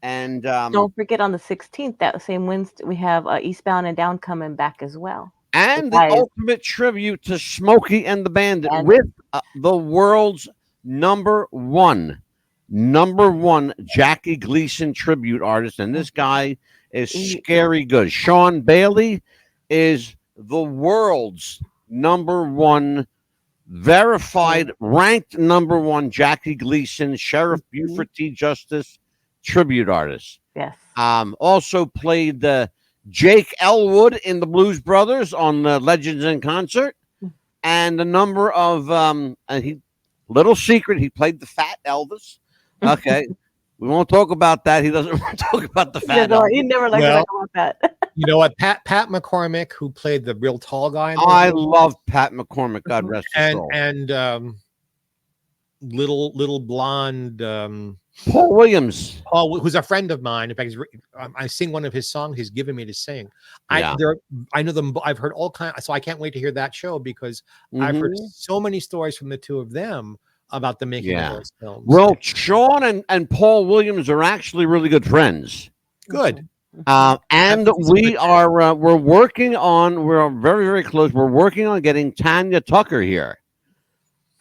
And don't forget on the 16th, that same Wednesday, we have Eastbound and Down coming back as well. And the ultimate tribute to Smokey and the Bandit with the world's number one Jackie Gleason tribute artist. And this guy is scary good. Sean Bailey is the world's number one verified, ranked number one Jackie Gleason, Sheriff Buford T. Justice tribute artist. Yes. Also played Jake Elwood in the Blues Brothers on Legends in Concert, and a number of little secret, he played the Fat Elvis. Okay, we won't talk about that. He doesn't want to talk about the Fat Elvis. He never liked to talk about that. You know what? Pat McCormick, who played the real tall guy. I love Pat McCormick. God rest his soul. And little blonde Paul Williams, who's a friend of mine. In fact, I sing one of his songs. He's given me to sing. Yeah. I know them. I've heard all kinds. So I can't wait to hear that show because I've heard so many stories from the two of them about the making of those films. Well, Sean and Paul Williams are actually really good friends. Good. And we are we're working on, we're very, very close. We're working on getting Tanya Tucker here.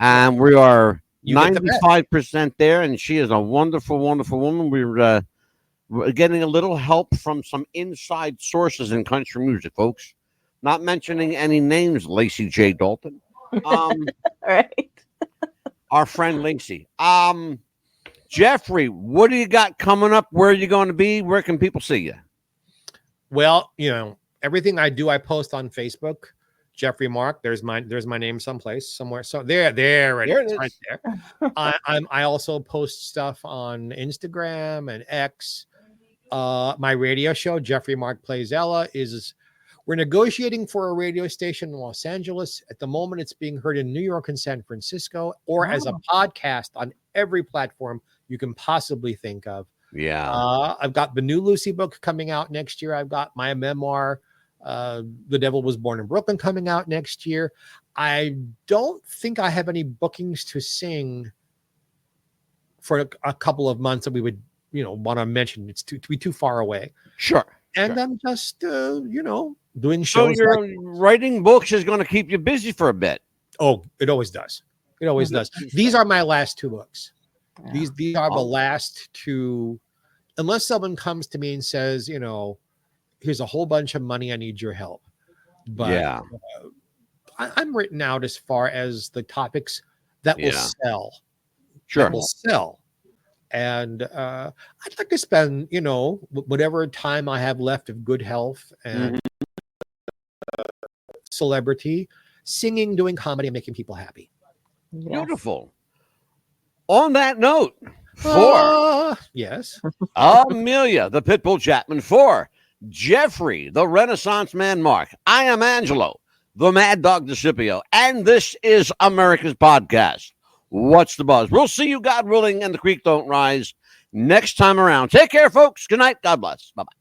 And we are 95% there, and she is a wonderful, wonderful woman. We're getting a little help from some inside sources in country music, folks. Not mentioning any names, Lacey J. Dalton. Right. Our friend Lacey. Geoffrey, what do you got coming up? Where are you going to be? Where can people see you? Well, everything I do, I post on Facebook. Geoffrey Mark. There's my name somewhere. So there it is. Right there. I also post stuff on Instagram and X. My radio show, Geoffrey Mark Plays Ella, We're negotiating for a radio station in Los Angeles. At the moment, it's being heard in New York and San Francisco, or as a podcast on every platform you can possibly think of. Yeah. I've got the new Lucy book coming out next year. I've got my memoir, The Devil Was Born in Brooklyn, coming out next year. I don't think I have any bookings to sing for a couple of months that we would, want to mention. It's to be too far away. Sure. And sure. I'm just, doing So shows. your writing books is going to keep you busy for a bit. Oh, it always does. It always does. These are my last 2 books. Yeah. These are the last 2, unless someone comes to me and says, here's a whole bunch of money, I need your help. But I'm written out as far as the topics that will sell. Sure. That will sell. And I'd like to spend, whatever time I have left of good health and celebrity, singing, doing comedy, and making people happy. Beautiful. On that note, for yes, Amelia, the Pitbull Chapman, for Geoffrey, the Renaissance Man Mark, I am Angelo, the Mad Dog DeCipio, and this is America's Podcast. What's the Buzz? We'll see you, God willing, and the creek don't rise next time around. Take care, folks. Good night. God bless. Bye-bye.